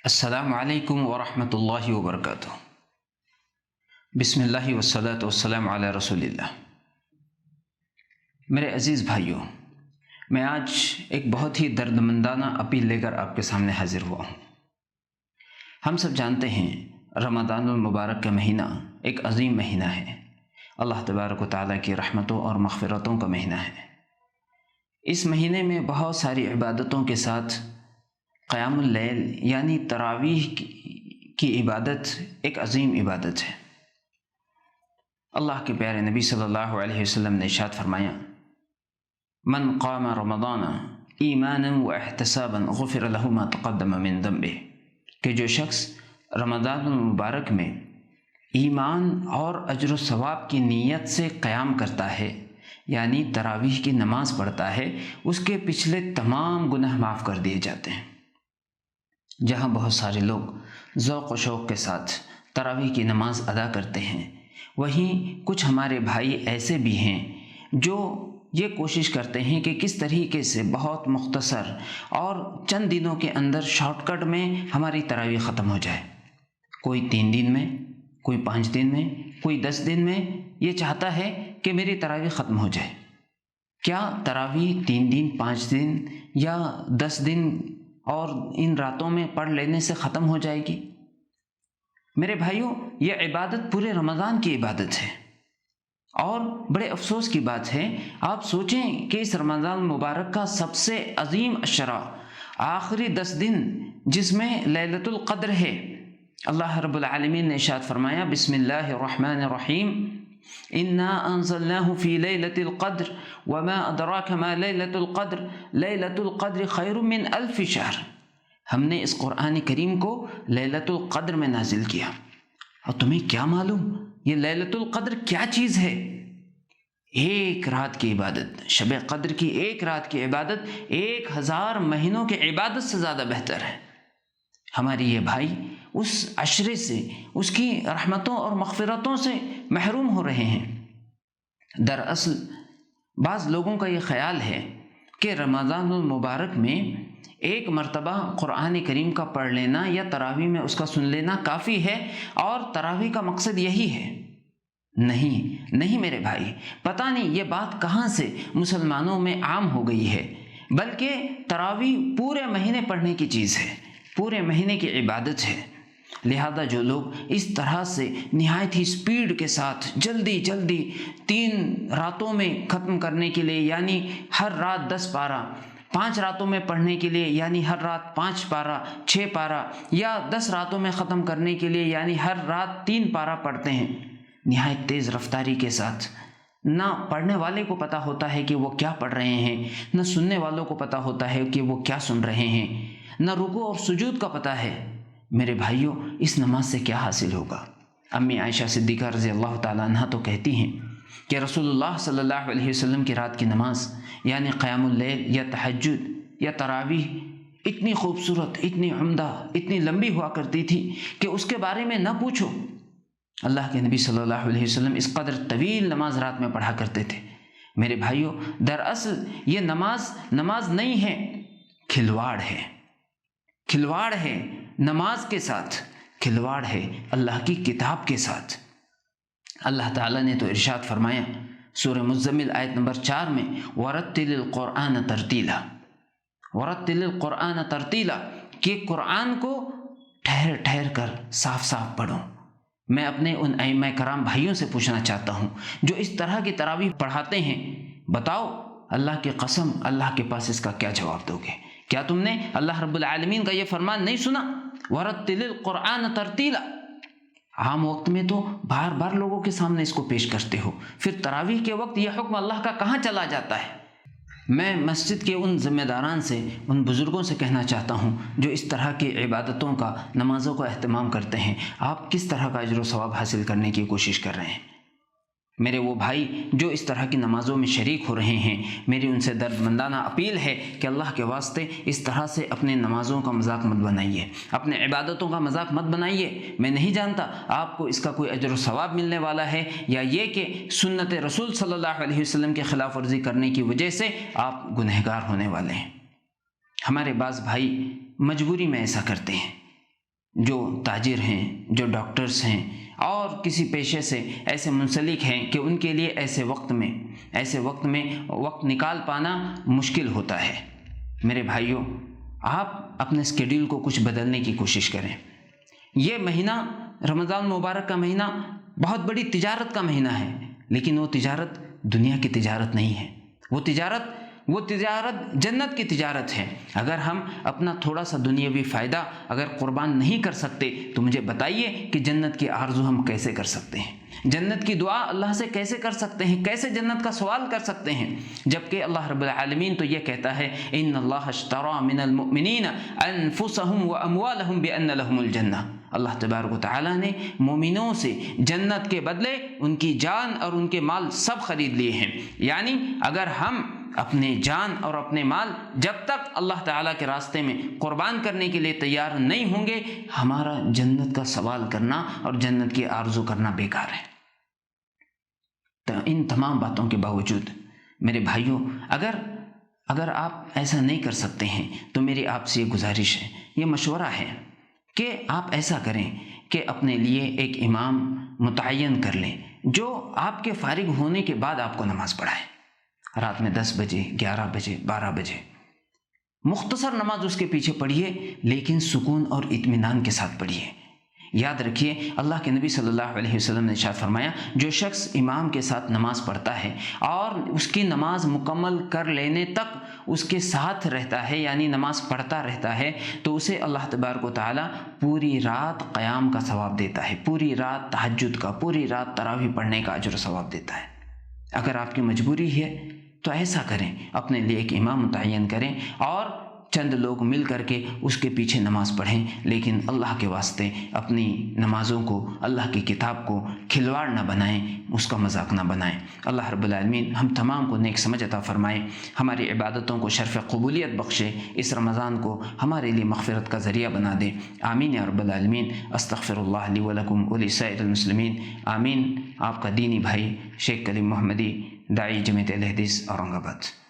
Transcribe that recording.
السلام علیکم ورحمۃ اللہ وبرکاتہ۔ بسم اللہ والصلاۃ والسلام علی رسول اللہ۔ میرے عزیز بھائیوں، میں آج ایک بہت ہی دردمندانہ اپیل لے کر آپ کے سامنے حاضر ہوا ہوں۔ ہم سب جانتے ہیں رمضان المبارک کا مہینہ ایک عظیم مہینہ ہے، اللہ تبارک و تعالیٰ کی رحمتوں اور مغفرتوں کا مہینہ ہے۔ اس مہینے میں بہت ساری عبادتوں کے ساتھ قیام اللیل یعنی تراویح کی عبادت ایک عظیم عبادت ہے۔ اللہ کے پیارے نبی صلی اللہ علیہ وسلم نے ارشاد فرمایا، من قام رمضان ایمانا واحتسابا غفر له ما تقدم من ذنبه، کہ جو شخص رمضان المبارک میں ایمان اور اجر و ثواب کی نیت سے قیام کرتا ہے یعنی تراویح کی نماز پڑھتا ہے، اس کے پچھلے تمام گناہ معاف کر دیے جاتے ہیں۔ جہاں بہت سارے لوگ ذوق و شوق کے ساتھ تراویح کی نماز ادا کرتے ہیں، وہیں کچھ ہمارے بھائی ایسے بھی ہیں جو یہ کوشش کرتے ہیں کہ کس طریقے سے بہت مختصر اور چند دنوں کے اندر شارٹ کٹ میں ہماری تراویح ختم ہو جائے۔ کوئی 3 دن میں، کوئی 5 دن میں، کوئی 10 دن میں یہ چاہتا ہے کہ میری تراویح ختم ہو جائے۔ کیا تراویح 3 دن، 5 دن یا 10 دن اور ان راتوں میں پڑھ لینے سے ختم ہو جائے گی؟ میرے بھائیوں، یہ عبادت پورے رمضان کی عبادت ہے، اور بڑے افسوس کی بات ہے، آپ سوچیں کہ اس رمضان مبارک کا سب سے عظیم عشرہ، آخری 10 دن جس میں لیلۃ القدر ہے، اللہ رب العالمین نے ارشاد فرمایا، بسم اللہ الرحمن الرحیم، انا انزلناہ فی لیلۃ القدر وما ادراک ما لیلۃ القدر لیلۃ القدر خیر من 1000 شہر۔ ہم نے اس قرآن کریم کو لیلۃ القدر میں نازل کیا، اور تمہیں کیا معلوم یہ لیلۃ القدر کیا چیز ہے؟ ایک رات کی عبادت، شب قدر کی ایک رات کی عبادت 1000 مہینوں کی عبادت سے زیادہ بہتر ہے۔ ہمارے یہ بھائی اس عشرے سے، اس کی رحمتوں اور مغفرتوں سے محروم ہو رہے ہیں۔ دراصل بعض لوگوں کا یہ خیال ہے کہ رمضان المبارک میں ایک مرتبہ قرآن کریم کا پڑھ لینا یا تراویح میں اس کا سن لینا کافی ہے، اور تراویح کا مقصد یہی ہے۔ نہیں میرے بھائی، پتہ نہیں یہ بات کہاں سے مسلمانوں میں عام ہو گئی ہے، بلکہ تراویح پورے مہینے پڑھنے کی چیز ہے، پورے مہینے کی عبادت ہے۔ لہذا جو لوگ اس طرح سے نہایت ہی سپیڈ کے ساتھ جلدی 3 راتوں میں ختم کرنے کے لیے، یعنی ہر رات 10 پارہ، 5 راتوں میں پڑھنے کے لیے یعنی ہر رات 5 پارہ، 6 پارہ، یا 10 راتوں میں ختم کرنے کے لیے یعنی ہر رات 3 پارہ پڑھتے ہیں، نہایت تیز رفتاری کے ساتھ، نہ پڑھنے والے کو پتہ ہوتا ہے کہ وہ کیا پڑھ رہے ہیں، نہ سننے والوں کو پتہ ہوتا ہے کہ وہ کیا سن رہے ہیں، نہ رکوع اور سجود کا پتہ ہے۔ میرے بھائیوں، اس نماز سے کیا حاصل ہوگا؟ امی عائشہ صدیقہ رضی اللہ تعالیٰ عنہ تو کہتی ہیں کہ رسول اللہ صلی اللہ علیہ وسلم کی رات کی نماز یعنی قیام اللیل یا تہجد یا تراویح اتنی خوبصورت، اتنی عمدہ، اتنی لمبی ہوا کرتی تھی کہ اس کے بارے میں نہ پوچھو۔ اللہ کے نبی صلی اللہ علیہ وسلم اس قدر طویل نماز رات میں پڑھا کرتے تھے۔ میرے بھائیوں، دراصل یہ نماز نہیں ہے، کھلواڑ ہے نماز کے ساتھ، کھلواڑ ہے اللہ کی کتاب کے ساتھ۔ اللہ تعالیٰ نے تو ارشاد فرمایا سورہ مزمل آیت نمبر 4 میں، وَرَتِّلِ الْقُرْآنَ تَرْتِيلًا، وَرَتِّلِ الْقُرْآنَ تَرْتِيلًا، کہ قرآن کو ٹھہر کر صاف پڑھو۔ میں اپنے ان ائمہ کرام بھائیوں سے پوچھنا چاہتا ہوں جو اس طرح کی تراویح پڑھاتے ہیں، بتاؤ اللہ کی قسم، اللہ کے پاس اس کا کیا جواب دو گے؟ کیا تم نے اللہ رب العالمین کا یہ فرمان نہیں سنا، وَرَتِّلِ الْقُرْآنَ تَرْتِيلًا؟ عام وقت میں تو بار لوگوں کے سامنے اس کو پیش کرتے ہو، پھر تراویح کے وقت یہ حکم اللہ کا کہاں چلا جاتا ہے؟ میں مسجد کے ان ذمہ داران سے، ان بزرگوں سے کہنا چاہتا ہوں جو اس طرح کی عبادتوں کا، نمازوں کا اہتمام کرتے ہیں، آپ کس طرح کا اجر و ثواب حاصل کرنے کی کوشش کر رہے ہیں؟ میرے وہ بھائی جو اس طرح کی نمازوں میں شریک ہو رہے ہیں، میری ان سے دردمندانہ اپیل ہے کہ اللہ کے واسطے اس طرح سے اپنے نمازوں کا مذاق مت بنائیے، اپنے عبادتوں کا مذاق مت بنائیے۔ میں نہیں جانتا آپ کو اس کا کوئی اجر و ثواب ملنے والا ہے، یا یہ کہ سنت رسول صلی اللہ علیہ وسلم کی خلاف ورزی کرنے کی وجہ سے آپ گنہگار ہونے والے ہیں۔ ہمارے بعض بھائی مجبوری میں ایسا کرتے ہیں، جو تاجر ہیں، جو ڈاکٹرز ہیں اور کسی پیشے سے ایسے منسلک ہیں کہ ان کے لیے ایسے وقت میں وقت نکال پانا مشکل ہوتا ہے، میرے بھائیوں آپ اپنے اسکیڈول کو کچھ بدلنے کی کوشش کریں۔ یہ مہینہ رمضان مبارک کا مہینہ بہت بڑی تجارت کا مہینہ ہے، لیکن وہ تجارت دنیا کی تجارت نہیں ہے، وہ تجارت جنت کی تجارت ہے۔ اگر ہم اپنا تھوڑا سا دنیاوی فائدہ اگر قربان نہیں کر سکتے تو مجھے بتائیے کہ جنت کی آرزو ہم کیسے کر سکتے ہیں، جنت کی دعا اللہ سے کیسے کر سکتے ہیں، کیسے جنت کا سوال کر سکتے ہیں، جبکہ اللہ رب العالمین تو یہ کہتا ہے ان اللہ اشترى من المؤمنین انفسهم واموالهم بان لهم الجنہ، اللہ تبارک و تعالیٰ نے مومنوں سے جنت کے بدلے ان کی جان اور ان کے مال سب خرید لیے ہیں۔ یعنی اگر ہم اپنے جان اور اپنے مال جب تک اللہ تعالیٰ کے راستے میں قربان کرنے کے لیے تیار نہیں ہوں گے، ہمارا جنت کا سوال کرنا اور جنت کی آرزو کرنا بیکار ہے۔ تو ان تمام باتوں کے باوجود میرے بھائیوں اگر آپ ایسا نہیں کر سکتے ہیں تو میری آپ سے یہ گزارش ہے، یہ مشورہ ہے کہ آپ ایسا کریں کہ اپنے لیے ایک امام متعین کر لیں جو آپ کے فارغ ہونے کے بعد آپ کو نماز پڑھائے، رات میں 10 بجے 11 بجے 12 بجے مختصر نماز اس کے پیچھے پڑھیے، لیکن سکون اور اطمینان کے ساتھ پڑھیے۔ یاد رکھیے اللہ کے نبی صلی اللہ علیہ وسلم نے ارشاد فرمایا جو شخص امام کے ساتھ نماز پڑھتا ہے اور اس کی نماز مکمل کر لینے تک اس کے ساتھ رہتا ہے، یعنی نماز پڑھتا رہتا ہے، تو اسے اللہ تبارک و تعالیٰ پوری رات قیام کا ثواب دیتا ہے، پوری رات تہجد کا، پوری رات تراویح پڑھنے کا اجر و ثواب دیتا ہے۔ اگر آپ کی مجبوری ہے تو ایسا کریں، اپنے لیے ایک امام متعین کریں اور چند لوگ مل کر کے اس کے پیچھے نماز پڑھیں، لیکن اللہ کے واسطے اپنی نمازوں کو، اللہ کی کتاب کو کھلواڑ نہ بنائیں، اس کا مذاق نہ بنائیں۔ اللہ رب العالمین ہم تمام کو نیک سمجھ عطا فرمائے، ہماری عبادتوں کو شرف قبولیت بخشے، اس رمضان کو ہمارے لیے مغفرت کا ذریعہ بنا دے۔ آمین یا رب العالمین۔ استغفر اللہ لی ولکم ولسائر المسلمین۔ آمین۔ آپ کا دینی بھائی شیخ کلیم محمدی، داعی جمعیت اہل حدیث اورنگ آباد۔